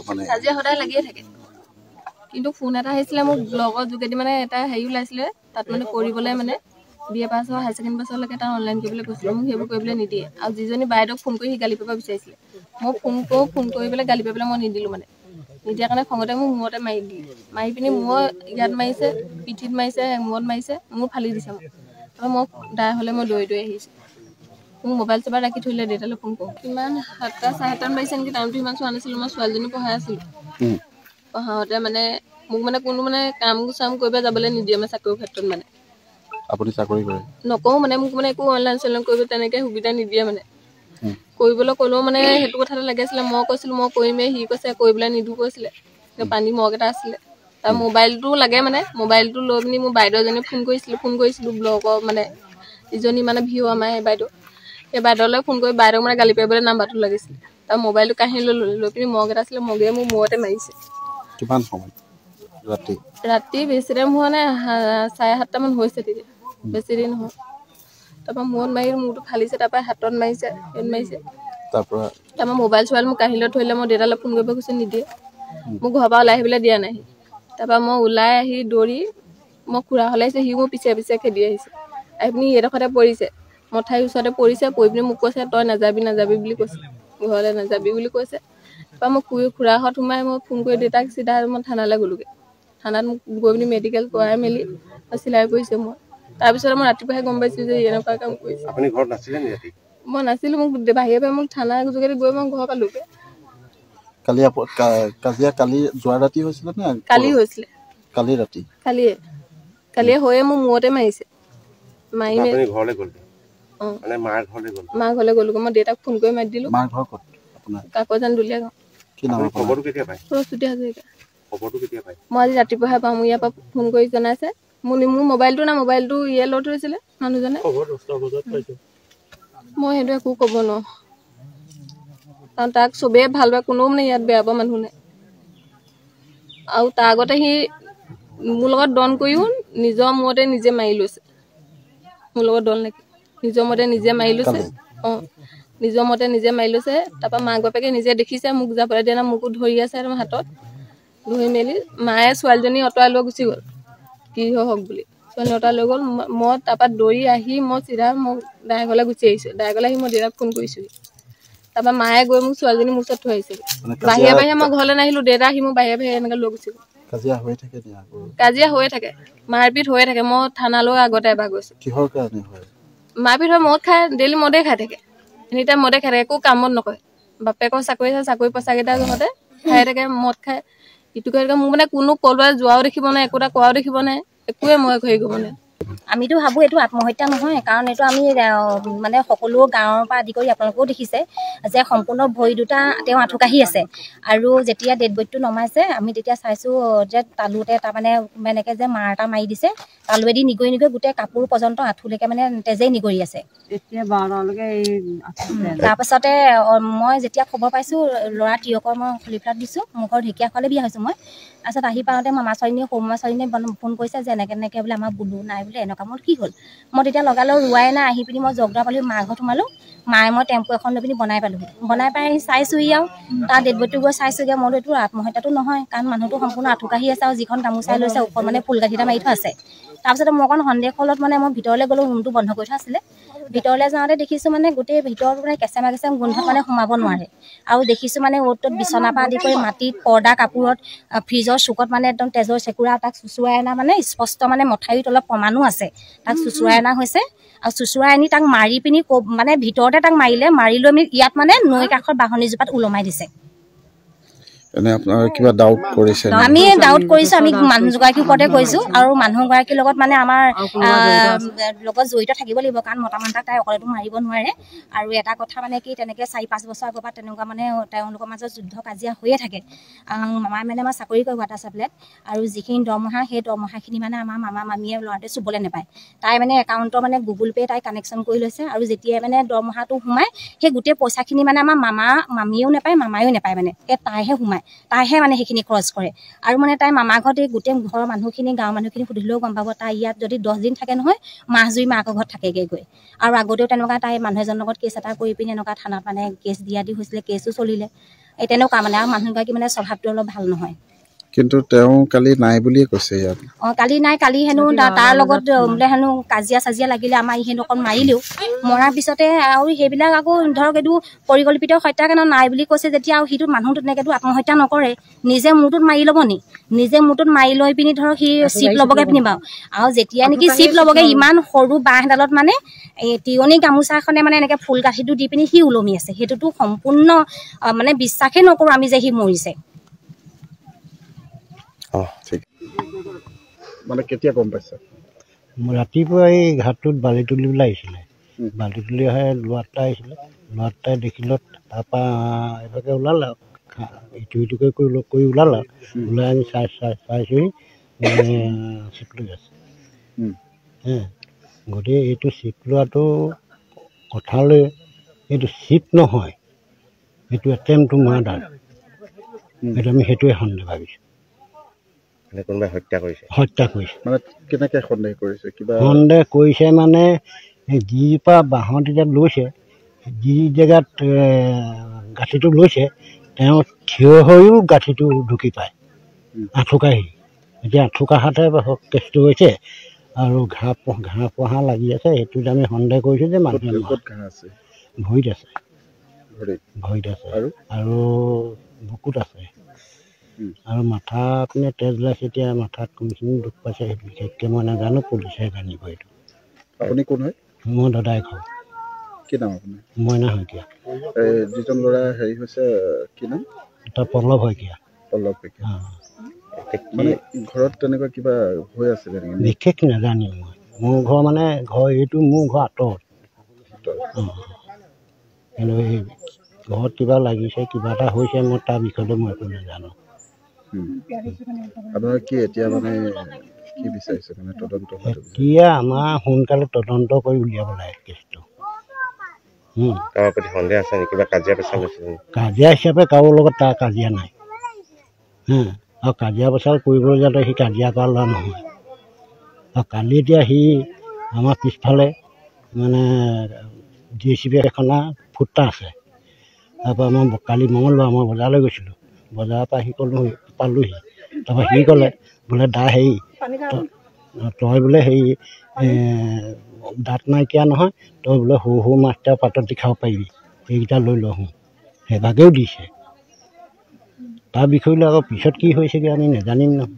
মানে কাজিয়া সদায় লাগিয়ে থাকে কিন্তু ফোন এটা আহিছিলে মোৰ ব্লগৰ যোগেদি মানে এটা হেৰি ওলাইছিলে তাত মানে কৰিবলৈ মানে বিএ পাছ হাই সেকেন্ডাৰী পাছলৈকে তাৰ অনলাইন কৰিবলৈ কৈছিলে মোক সেইবোৰ কৰিবলৈ নিদিয়ে আৰু যিজনী বাইদেউক ফোন কৰি গালি পাব বিচাৰিছিলে মই ফোন কৰি পেলাই গালি পাবলৈ মই নিদিলোঁ মানে নিদিয়াৰ কাৰণে খঙতে মোক মূৰতে মাৰি দিলে মাৰি পিনি মোৰ ইয়াত মাৰিছে পিঠিত মাৰিছে মূৰত মাৰিছে মোৰ ফালি দিছে মোক আৰু মই দাই হ'লে মই দৌৰি আহিছোঁ মোক মোবাইল চবাইল ৰাখি থৈ দিলে দেউতালৈ ফোন কৰোঁ কিমান 7টা 7:30 বাজিছে নেকি টাইমটো ইমান চোৱা নাছিলোঁ মই ছোৱালীজনী পঢ়াই আছিলোঁ পঢ়াওঁতে মানে মোক মানে কোনো মানে কাম চাম কৰিব যাবলৈ নিদিয়ে মানে চাকৰিৰ ক্ষেত্ৰত মানে আপুনি চাকৰি কৰে নকওঁ মানে মোক মানে একো অনলাইন চনলাইন কৰিব তেনেকৈ সুবিধা নিদিয়ে মানে কৰিবলৈ ক'লেও মানে সেইটো কথাতে লাগি আছিলে মই কৈছিলোঁ মই কৰিমেই সি কৈছে কৰিবলৈ নিদিওঁ কৈছিলে পানী মগ এটা আছিলে তাৰ মোবাইলটো লাগে মানে মোবাইলটো লৈ পিনি মোৰ বাইদেউ এজনী ফোন কৰিছিলোঁ ব্লগৰ মানে ইজনী মানে ভিউ আমাৰ সেই বাইদেউ সেই বাইদেউলৈ ফোন কৰি বাইদেউক মানে গালি পাৰিবলৈ নাম্বাৰটো লাগিছিলে তাৰ মোবাইলটো কাঢ়ি লৈ পিনি মগ এটা আছিলে মগে মোৰ মূৰতে মাৰিছে কিমান সময় ৰাতি বেছি টাইম হোৱা নাই 7:30 মান হৈছে তেতিয়া বেছি দেৰি নহয় তাৰপৰা মূৰত মাৰি মূৰটো ফালিছে তাৰপৰা হাতত মাৰিছে তাৰপৰা মোবাইল চোবাইল মোক কাঢ়ি লৈ থৈ দিলে মই দেউতালৈ ফোন কৰিব কৈছোঁ নিদিয়ে মোক ঘৰৰ পৰা ওলাই আহিবলৈ দিয়া নাই তাৰপৰা মই ওলাই আহি দৌৰি মই খুৰা হলাইছোঁ সি মোৰ পিছে পিছে খেদি আহিছে আহি পিনি এইডোখৰতে পৰিছে মঠাইৰ ওচৰতে পৰিছে পৰি পিনি মোক কৈছে তই নাযাবি বুলি কৈছে ঘৰলৈ নাযাবি বুলি কৈছে তাৰপৰা মই খুৰাহঁত সোমাই মই ফোন কৰি দেউতাক চিধা মই থানালৈ গ'লোগৈ থানাত মোক গৈ পিনি মেডিকেল কৰাই মেলি চিলাই কৰিছে মই তাৰপিছত মই ৰাতিপুৱাহে গম পাইছোঁ যে এনেকুৱা কাম কৰিছে আপুনি ঘৰত নাছিলে নি ৰাতি মই নাছিলোঁ মোক বাহিৰৰ মোক থানা যোগেদি গৈ মই ঘৰ পালোগৈ কালি যোৱা ৰাতি হৈছিলে নে কালি হৈছিলে কালি ৰাতি কালিয়ে হৈয়ে মোৰ মূৰতে মাৰিছে মাৰি আপুনি ঘৰলৈ গ'ল মানে মাৰ ঘৰলৈ গ'লো মই দেউতাক ফোন কৰি মাতি দিলোঁ মাৰ ঘৰ ক'ত আপোনাৰ কাকজান দুলীয়া গাঁও কি নাম খবৰটো কেতিয়া পায় মই আজি ৰাতিপুৱাহে পাওঁ মোৰ ইয়াৰ পৰা ফোন কৰি জনাইছে মোৰ মোবাইলটো ইয়ে লৈ থৈছিলে মানুহজনে মই সেইটো একো ক'ব নোৱাৰোঁ কাৰণ তাক চবেই ভাল পায় কোনেও মানে ইয়াত বেয়া পোৱা মানুহ নাই আৰু তাৰ আগতে সি মোৰ লগত দন কৰিও নিজৰ মূৰতে নিজে মাৰি লৈছে মোৰ লগত দল নেকি নিজৰ মতে নিজে মাৰি লৈছে নিজৰ মতে নিজে মাৰি লৈছে তাৰপৰা মাক বাপেকে নিজে দেখিছে মোক যাবলৈ দিয়া নাই মোকো ধৰি আছে হাতত ধৰি মেলি মায়ে ছোৱালীজনী অঁতৰাই লৈ গুচি গ'ল কি হওক বুলি ছোৱালী অঁতৰাই লৈ গ'ল মই তাৰপৰা দৌৰি আহি মই চিধা মই দাই ঘৰলৈ গুচি আহিছোঁ দাই ঘৰলৈ আহি মই দেউতাক ফোন কৰিছোঁ তাৰপৰা মায়ে গৈ মোক ছোৱালীজনী মোৰ ওচৰত থৈ আহিছে বাহিৰে মই ঘৰলৈ নাহিলোঁ দেউতা আহি মোক বাহিৰে এনেকৈ লৈ গুচি গ'ল কাজিয়া হৈয়ে থাকে মাৰপিট হৈয়ে থাকে মই থানালৈ আগতে এবাৰ গৈছোঁ কিহৰ কাৰণে হয় মাৰপিট হয় মদ খাই ডেইলি মদেই খাই থাকে এনিটাইম মদে খাই থাকে একো কামত নকৰে বাপেকৰ চাকৰি পইচাকেইটা জহতে খাই থাকে মদ খাই ইটো কৰি মোক মানে কোনো ক'ৰবাত যোৱাও দেখিব নাই একো এটা কৰাও দেখিব নাই একোৱে মই হেৰি কৰিব নাই আমিতো ভাবোঁ এইটো আত্মহত্যা নহয় কাৰণ এইটো আমি মানে সকলো গাঁৱৰ পৰা আদি কৰি আপোনালোকেও দেখিছে যে সম্পূৰ্ণ ভৰি দুটা তেওঁ আঁঠুকাঢ়ি আছে আৰু যেতিয়া ডেড বডিটো নমাইছে আমি তেতিয়া চাইছোঁ যে তালুতে তাৰমানে এনেকৈ যে মাৰ এটা মাৰি দিছে তালুৱেদি নিগৰি গোটেই কাপোৰ পৰ্যন্ত আঁঠুলৈকে মানে তেজেই নিগৰি আছে তাৰপাছতে মই যেতিয়া খবৰ পাইছোঁ ল'ৰা তিয়কৰ মই খলিফাত দিছোঁ মোৰ ঘৰত ঢেকীয়াখোৱালে বিয়া হৈছোঁ মই তাৰপিছত আহি পাওঁতে মামা ছোৱালীজনীয়ে সৰু মামা ছোৱালীজনীয়ে ফোন কৰিছে যে এনেকৈ বোলে আমাৰ বুলু নাই বোলে এনেকুৱা মোৰ কি হ'ল মই তেতিয়া লগালগ ৰোৱাই নাই আহি পিনি মই জগদৰা পালোঁ মাৰ ঘৰত সোমালোঁ মায়ে মই টেম্পু এখন লৈ পিনি বনাই পালোঁ বনাই পাই আহি চাইছোঁহি আৰু তাৰ ডেড বডিটো গৈ চাইছোঁগৈ মইতো এইটো আত্মহত্যাটো নহয় কাৰণ মানুহটো সম্পূৰ্ণ আঁঠুকাঢ়ি আছে আৰু যিখন গামোচাই লৈছে ওপৰত মানে ফুল গাঁঠি এটা মাৰি থোৱা আছে তাৰপিছতে মই অকণ সন্দেহ ফলত মানে মই ভিতৰলৈ গ'লোঁ ৰুমটো বন্ধ কৰি থোৱা আছিলে ভিতৰলৈ যাওঁতে দেখিছোঁ মানে গোটেই ভিতৰত মানে কেঁচেমা গোন্ধত মানে সোমাব নোৱাৰে আৰু দেখিছোঁ মানে অ'ত ত'ত বিচনাৰ পৰা আদি কৰি মাটিত পৰ্দা কাপোৰত ফ্ৰিজৰ চুকত মানে একদম তেজৰ চেকুৰা তাক চুচুৱাই অনা মানে স্পষ্ট মানে মঠাৰিত অলপ প্ৰমাণো আছে তাক চুচুৱাই অনা হৈছে আৰু চুচুৱাই আনি তাক মাৰি পিনি মানে ভিতৰতে তাক মাৰি লৈ আমি ইয়াত মানে নৈ কাষৰ বাঢ়নীজোপাত ওলমাই দিছে এনে আপোনাৰ কিবা ডাউট কৰিছে আমি ডাউট কৰিছোঁ আমি মানুহগৰাকীৰ ওপৰতে কৰিছোঁ আৰু মানুহগৰাকীৰ লগত মানে আমাৰ লগত জড়িত থাকিব লাগিব কাৰণ মতা মানুহক তাই অকলেতো মাৰিব নোৱাৰে আৰু এটা কথা মানে কি তেনেকৈ 4-5 বছৰ আগৰ পৰা তেনেকুৱা মানে তেওঁলোকৰ মাজত যুদ্ধ কাজিয়া হৈয়ে থাকে মামাই মানে আমাৰ চাকৰি কৰে ৱাটাৰ চাপ্লাইত আৰু যিখিনি দৰমহা সেই দৰমহাখিনি মানে আমাৰ মামা মামীয়ে ল'ৰাটোৱে চুবলৈ নাপায় তাই মানে একাউণ্টৰ মানে গুগল পে' তাই কানেকশ্যন কৰি লৈছে আৰু যেতিয়াই মানে দৰমহাটো সোমায় সেই গোটেই পইচাখিনি মানে আমাৰ মামীয়েও নাপায় মামায়েও নাপায় মানে সেই তাইহে সোমায় তাইহে মানে সেইখিনি খৰচ কৰে আৰু মানে তাই মামাৰ ঘৰত এই গোটেই ঘৰৰ মানুহখিনি গাঁৱৰ মানুহখিনি সুধিলেও গম পাব তাই ইয়াত যদি 10 দিন থাকে নহয় মাহজুৰি মাকৰ ঘৰত থাকেগৈ গৈ আৰু আগতেও তেনেকুৱা তাই মানুহ এজনৰ লগত কেছ এটা কৰি পিনি এনেকুৱা থানাত মানে কেছ দিয়া দি হৈছিলে কেছো চলিলে এই তেনেকুৱা মানে আৰু মানুহগৰাকী মানে স্বভাৱটো অলপ ভাল নহয়। কিন্তু তেওঁ কালি নাই বুলিয়ে কৈছে ইয়াত। কালি নাই, কালি হেনো তাৰ লগত বোলে হেনো কাজিয়া চাজিয়া লাগিলে, আমাৰ ইহেঁত অকণ মাৰিলেও, মৰাৰ পিছতে আৰু সেইবিলাক আকৌ ধৰক এইটো পৰিকল্পিত হত্যাকাণ্ড নাই বুলি কৈছে যেতিয়া, আৰু সিটো মানুহটো তেনেকৈতো আত্মহত্যা নকৰে, নিজে মূৰটোত মাৰি ল'ব নি, নিজে মূৰটোত মাৰি লৈ পিনি ধৰক সি চিপ ল'বগৈ পিনি বাৰু, আৰু যেতিয়া নেকি চিপ ল'বগৈ ইমান সৰু বাঁহ এডালত মানে এই তিয়নি গামোচাখনে মানে এনেকৈ ফুল গাঁঠিটো দি পিনি সি ওলমি আছে, সেইটোতো সম্পূৰ্ণ মানে বিশ্বাসেই নকৰোঁ আমি যে সি মৰিছে। ঠিক মানে কেতিয়া গম পাইছে? ৰাতিপুৱা এই ঘাটটোত বালি তুলিবলৈ আহিছিলে, বালি তুলি আহে ল'ৰাটা আহিছিলে, ল'ৰাটাই দেখিলত তাৰপৰা এইভাগে ওলালে, ইটো সিটোকে কৰি ওলালে, ওলাই আনি চাইছোহি চিপ লৈ আছে। গতিকে এইটো চিপ লোৱাটো কথালৈ এইটো চিপ নহয়, এইটো এটেম্প টু মাৰ্ডাৰ, এইটো আমি সেইটোৱে সন্দেহ ভাবিছোঁ। কোনোবাই হত্যা কৰিছে মানে কেনেকৈ সন্দেহ কৰিছে? কিবা সন্দেহ কৰিছে মানে যিৰপৰা বাঁহত এতিয়া লৈছে, যি জেগাত গাঁঠিটো লৈছে, তেওঁ থিয় হৈও গাঁঠিটো ঢুকি পায়, আঁঠুকাহি। এতিয়া আঁঠুকাহাতে কেছটো হৈছে আৰু ঘাঁহ পোহা লাগি আছে, সেইটোত আমি সন্দেহ কৰিছোঁ যে মানুহে ঘাঁহ আছে, ভৰিত আছে, ভৰিত আছে আৰু বুকুত আছে, আৰু মাথা পিনে তেজ ওলাইছে। এতিয়া মাথাত কোনখিনি দুখ পাইছে সেইটো বিশেষকৈ মই নাজানো, পুলিচে জানিব এইটো। আপুনি কোন হয়? মই দাদাই ঘৰ। কি নাম আপোনাৰ? মইনা শইকীয়া। যিজন ল'ৰা হেৰি হৈছে কি নাম? তাৰ পল্লৱ শইকীয়া। পল্লৱ শইকীয়া। মানে ঘৰত তেনেকুৱা কিবা হৈ আছিলে নেকি? বিশেষ নাজানিম মই, মোৰ ঘৰ মানে ঘৰ এইটো মোৰ ঘৰ আঁতৰত, কিন্তু এই ঘৰত কিবা লাগিছে, কিবা এটা হৈছে, মই তাৰ বিষয়লৈ মই একো নাজানো। আপোনাৰ কি এতিয়া মানে কি বিচাৰিছে মানে তদন্ত? এতিয়া আমাৰ সোনকালে তদন্ত কৰি উলিয়াব লাগে কেছটো। সন্দেহ আছে নেকি? কিবা কাজিয়া পেচাল হৈছে? কাজিয়া হিচাপে কাৰো লগত তাৰ কাজিয়া নাই, আৰু কাজিয়া পেচাল কৰিবলৈ যাতে সি কাজিয়া কৰা ল'ৰা নহয়। আৰু কালি এতিয়া সি আমাৰ পিছফালে মানে JCB এখনা ফুটা আছে, তাৰপৰা মই কালি মঙলবাৰ মই বজাৰলৈ গৈছিলোঁ, বজাৰৰ পৰা সি পালোহি, তাৰপৰা সি ক'লে বোলে হেৰি তই বোলে হেৰি দাঁত নাইকিয়া নহয়, তই বোলে সৰু মাছ এটা পাতত দি খাব পাৰিবি, সেইকেইটা লৈ লওঁ, সেইভাগেও দিছে। তাৰ বিষয়লৈ আকৌ পিছত কি হৈছেগৈ আমি নাজানিম নহয়।